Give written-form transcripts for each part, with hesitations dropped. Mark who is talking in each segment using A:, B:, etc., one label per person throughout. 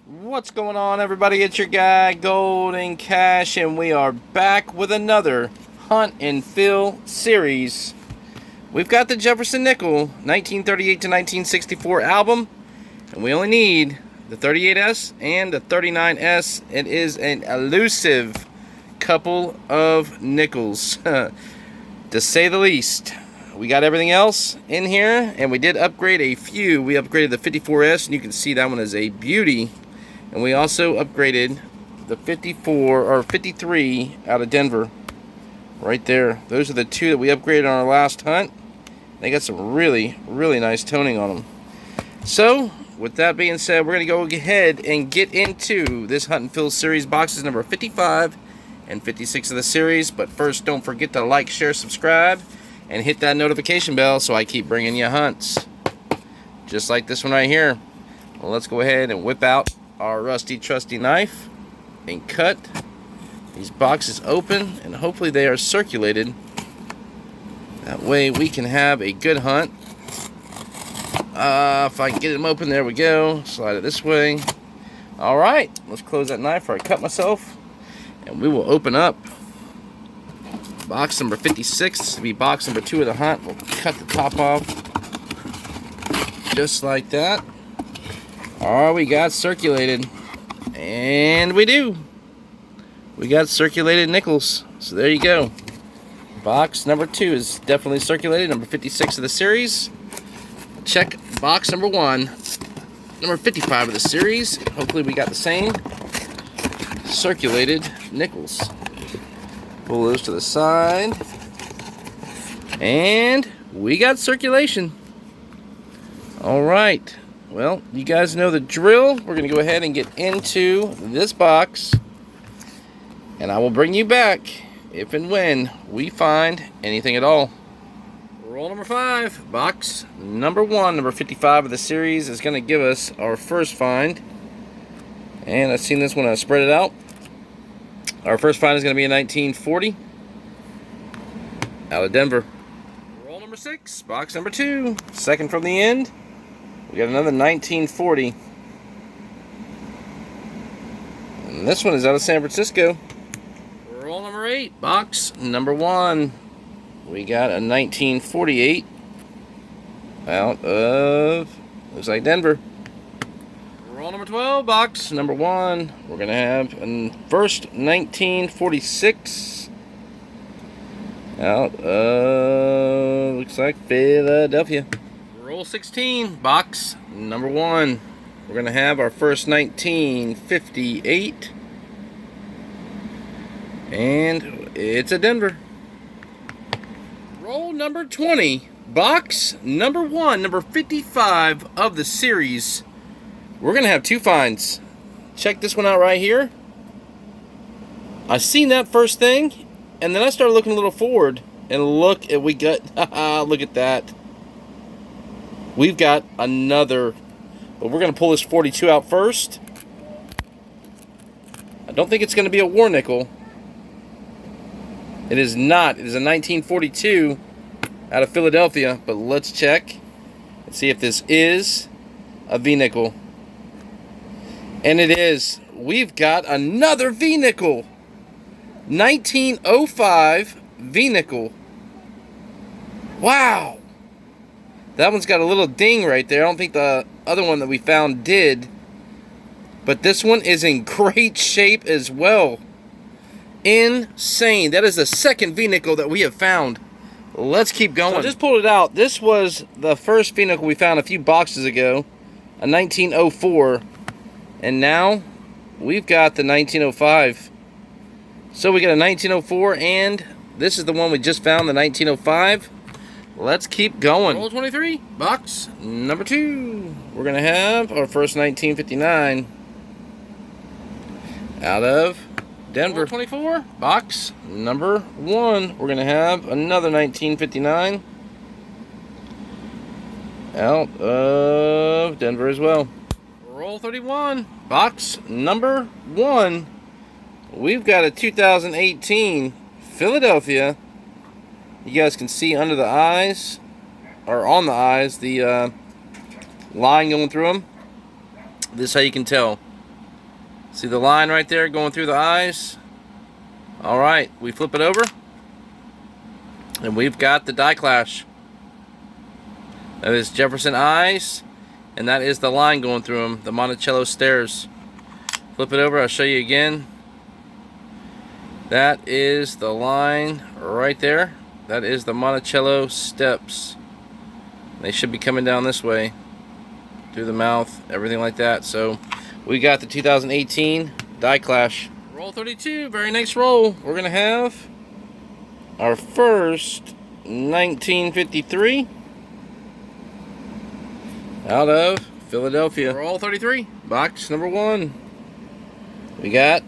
A: What's going on, everybody? It's your guy Golden Cash, and we are back with another Hunt and Fill series. We've got the Jefferson Nickel 1938 to 1964 album, and we only need the 38S and the 39S. It is an elusive couple of nickels, to say the least. We got everything else in here, and we did upgrade a few. We upgraded the 54S, and you can see that one is a beauty. And we also upgraded the 54 or 53 out of Denver. Right there. Those are the two that we upgraded on our last hunt. They got some really, really nice toning on them. So, with that being said, we're going to go ahead and get into this Hunt and Fill series, boxes number 55 and 56 of the series. But first, don't forget to like, share, subscribe, and hit that notification bell so I keep bringing you hunts. Just like this one right here. Well, let's go ahead and whip out our rusty trusty knife and cut these boxes open, and hopefully they are circulated. That way we can have a good hunt. If I can get them open, there we go. Slide it this way. Alright, let's close that knife before I cut myself, and we will open up box number 56. This will be box number 2 of the hunt. We'll cut the top off just like that. All we got circulated, and we do. We got circulated nickels. So there you go. Box number 2 is definitely circulated, number 56 of the series. Check box number 1, number 55 of the series. Hopefully we got the same circulated nickels. Pull those to the side, and we got circulation. All right. Well, you guys know the drill. We're going to go ahead and get into this box, and I will bring you back if and when we find anything at all. Roll number 5, box number 1, number 55 of the series is going to give us our first find. And I've seen this when I spread it out. Our first find is going to be a 1940 out of Denver. Roll number 6, box number 2, second from the end. We got another 1940. And this one is out of San Francisco. Roll number 8, box number 1. We got a 1948 out of, looks like Denver. Roll number 12, box number 1. We're going to have a first 1946 out of, looks like Philadelphia. Roll 16, box number 1. We're going to have our first 1958. And it's a Denver. Roll number 20, box number 1, number 55 of the series. We're going to have 2 finds. Check this one out right here. I seen that first thing, and then I started looking a little forward, and look at we got, look at that. We've got another, but we're going to pull this 42 out first. I don't think it's going to be a war nickel. It is not. It is a 1942 out of Philadelphia, but let's check and see if this is a V-nickel. And it is. We've got another V-nickel. 1905 V-nickel. Wow. That one's got a little ding right there. I don't think the other one that we found did. But this one is in great shape as well. Insane. That is the second V-nickel that we have found. Let's keep going. So I just pulled it out. This was the first V-nickel we found a few boxes ago. A 1904. And now we've got the 1905. So we got a 1904, and this is the one we just found, the 1905. Let's keep going. Roll 23, box number 2. We're going to have our first 1959 out of Denver. Roll 24, box number 1. We're going to have another 1959 out of Denver as well. Roll 31, box number 1. We've got a 2018 Philadelphia. You guys can see under the eyes, or on the eyes, the line going through them. This is how you can tell. See the line right there going through the eyes? All right, we flip it over, and we've got the die clash. That is Jefferson eyes, and that is the line going through them, the Monticello stairs. Flip it over, I'll show you again. That is the line right there. That is the Monticello steps. They should be coming down this way, through the mouth, everything like that. So we got the 2018 die clash. Roll 32, very next roll. We're gonna have our first 1953 out of Philadelphia. Roll 33, box number 1. We got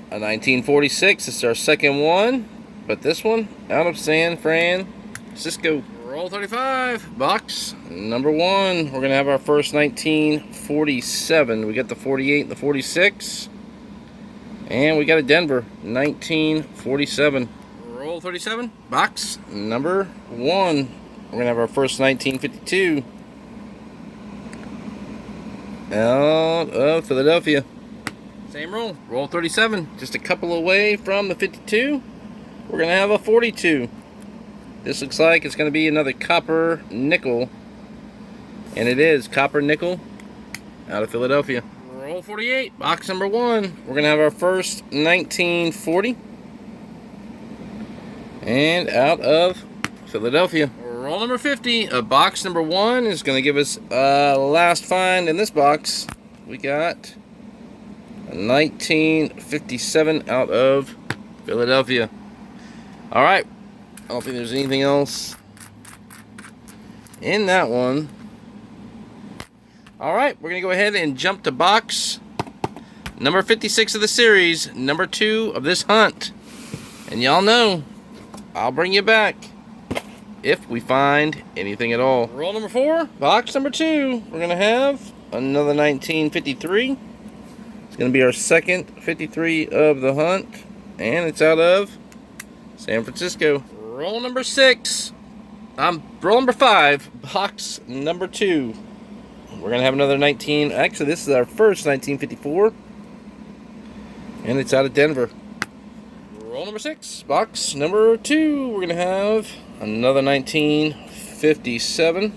A: a 1946. It's our second one, but this one out of San Francisco. Roll 35, box number 1. We're gonna have our first 1947. We got the 48 and the 46, and we got a Denver 1947. Roll 37, box number 1. We're gonna have our first 1952 out of Philadelphia. Same roll. Roll 37, just a couple away from the 52. We're gonna have a 42. This looks like it's gonna be another copper nickel, and it is copper nickel out of Philadelphia. Roll 48, box number 1. We're gonna have our first 1940, and out of Philadelphia. Roll number 50, box number 1 is gonna give us last find in this box. We got a 1957 out of Philadelphia. All right, I don't think there's anything else in that one. All right, we're gonna go ahead and jump to box number 56 of the series, number 2 of this hunt. And y'all know, I'll bring you back if we find anything at all. Roll number 4, box number 2. We're gonna have another 1953. It's gonna be our second 53 of the hunt, and it's out of San Francisco. Roll number 6. Roll number 5, box number 2. We're gonna have another 19. Actually, this is our first 1954, and it's out of Denver. Roll number 6, box number 2. We're gonna have another 1957,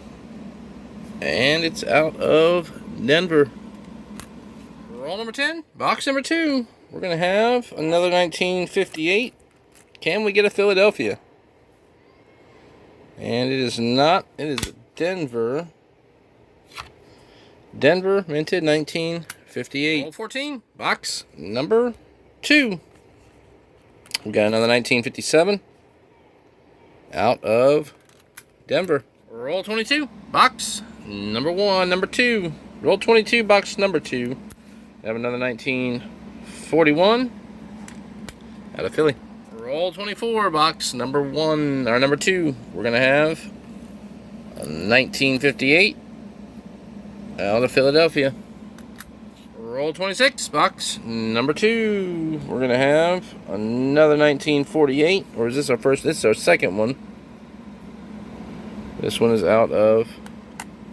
A: and it's out of Denver. Roll number 10, box number 2. We're gonna have another 1958. Can we get a Philadelphia? And it is not. It is a Denver. Denver minted 1958. Roll 14, box number 2. We got another 1957 out of Denver. Roll 22, box number 1, number 2. Roll 22, box number 2. We have another 1941 out of Philly. Roll 24, box number 1, or number 2. We're gonna have a 1958 out of Philadelphia. Roll 26, box number 2. We're gonna have another 1948, or is this our first? This is our second one. This one is out of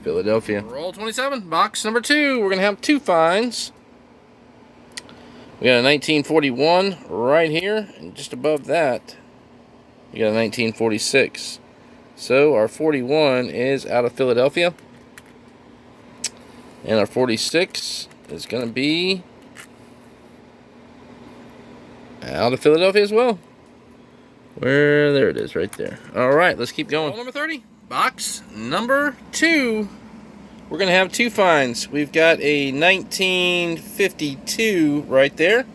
A: Philadelphia. Roll 27, box number 2. We're gonna have 2 finds. We got a 1941 right here, and just above that, we got a 1946. So our 41 is out of Philadelphia, and our 46 is going to be out of Philadelphia as well. There it is, right there. All right, let's keep going. Roll number 30, box number 2. We're going to have 2 finds. We've got a 1952 right there.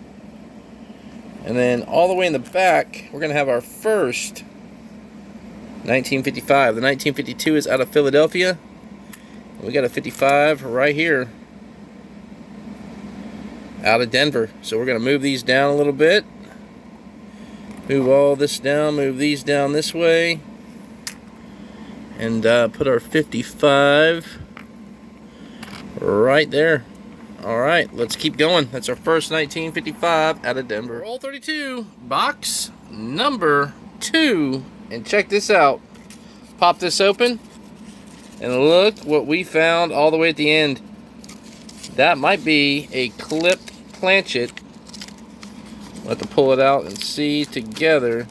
A: And then all the way in the back, we're going to have our first 1955. The 1952 is out of Philadelphia. And we got a 55 right here out of Denver. So we're going to move these down a little bit. Move all this down, move these down this way. And put our 55 right there. All right, let's keep going. That's our first 1955 out of Denver. Roll 32, box number 2. And check this out. Pop this open, and look what we found all the way at the end. That might be a clipped planchet. We'll have to pull it out and see together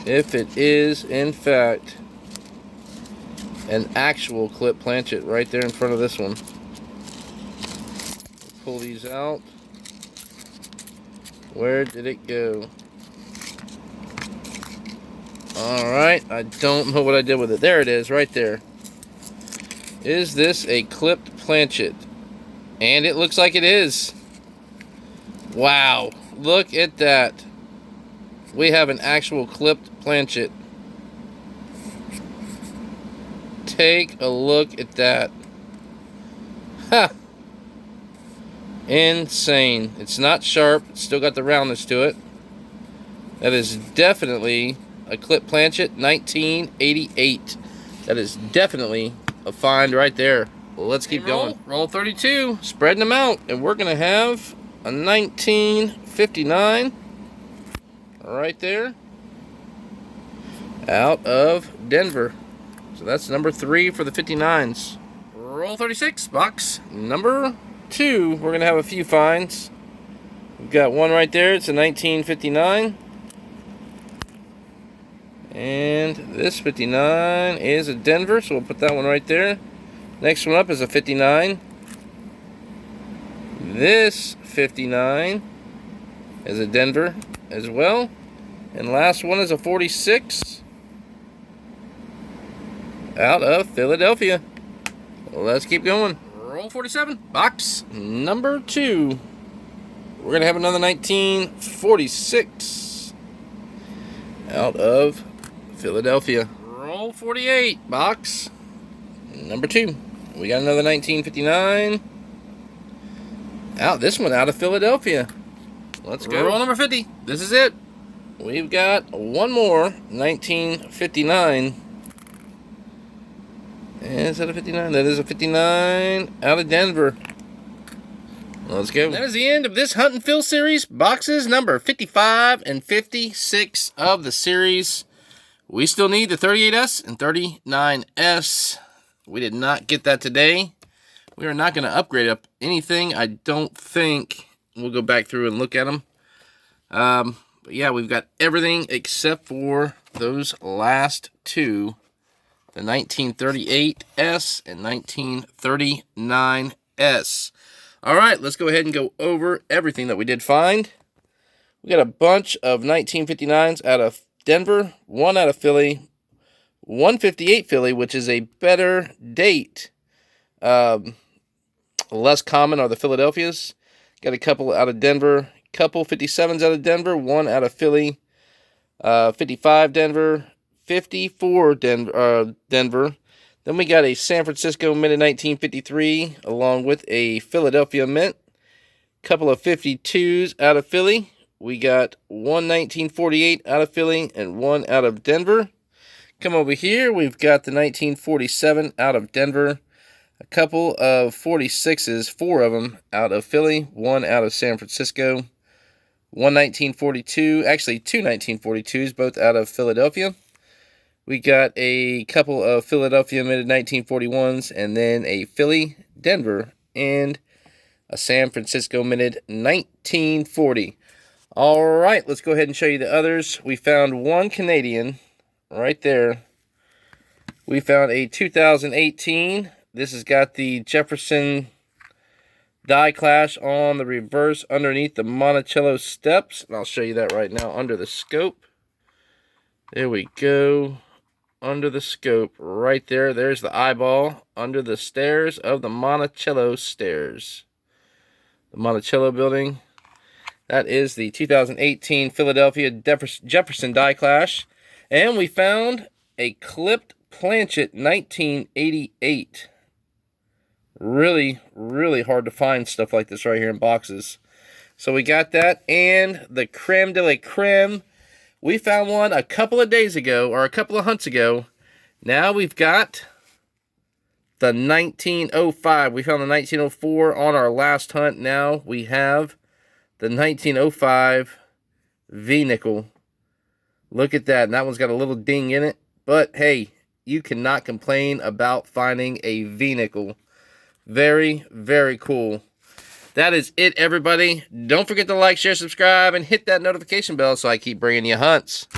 A: if it is, in fact, an actual clip planchet right there in front of this one. Pull these out. Where did it go? Alright, I don't know what I did with it. There it is, right there. Is this a clipped planchet? And it looks like it is. Wow, look at that. We have an actual clipped planchet. Take a look at that. Ha! Insane. It's not sharp. It's still got the roundness to it. That is definitely a clip planchet, 1988. That is definitely a find right there. Well, let's keep going. Roll 32, spreading them out, and we're going to have a 1959 right there out of Denver. So that's number 3 for the 59s. Roll 36, box number 2. We're going to have a few finds. We've got one right there. It's a 1959. And this 59 is a Denver, so we'll put that one right there. Next one up is a 59. This 59 is a Denver as well. And last one is a 46 out of Philadelphia. Let's keep going. Roll 47, box number 2. We're going to have another 1946 out of Philadelphia. Roll 48, box number 2. We got another 1959 out. This one out of Philadelphia. Let's go. Roll number 50. This is it. We've got one more 1959. Is that a 59? That is a 59 out of Denver. Let's go. That is the end of this Hunt and Fill series. Boxes number 55 and 56 of the series. We still need the 38S and 39S. We did not get that today. We are not going to upgrade up anything. I don't think. We'll go back through and look at them. But yeah, we've got everything except for those last two. The 1938S and 1939S. All right, let's go ahead and go over everything that we did find. We got a bunch of 1959s out of Denver, one out of Philly, 158 Philly, which is a better date. Less common are the Philadelphias. Got a couple out of Denver, couple 57s out of Denver, one out of Philly, 55 Denver, 54 Denver. Then we got a San Francisco mint in 1953, along with a Philadelphia mint. Couple of 52s out of Philly. We got one 1948 out of Philly and one out of Denver. Come over here, we've got the 1947 out of Denver. A couple of 46s, 4 of them out of Philly, one out of San Francisco. One 1942, actually two 1942s, both out of Philadelphia. We got a couple of Philadelphia minted 1941s, and then a Philly, Denver, and a San Francisco minted 1940. All right, let's go ahead and show you the others. We found one Canadian right there. We found a 2018. This has got the Jefferson Die Clash on the reverse underneath the Monticello steps. And I'll show you that right now under the scope. There we go. Under the scope right there. There's the eyeball under the stairs of the Monticello stairs. The Monticello building. That is the 2018 Philadelphia Jefferson Die Clash. And we found a clipped planchet 1988. Really, really hard to find stuff like this right here in boxes. So we got that. And the creme de la creme. We found one a couple of days ago, or a couple of hunts ago. Now we've got the 1905. We found the 1904 on our last hunt. Now we have the 1905 V-nickel. Look at that. And that one's got a little ding in it. But hey, you cannot complain about finding a V-nickel. Very, very cool. that is it, everybody. Don't forget to like, share, subscribe, and hit that notification bell so I keep bringing you hunts.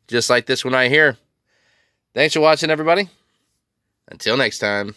A: Just like this one right here. Thanks for watching, everybody. Until next time.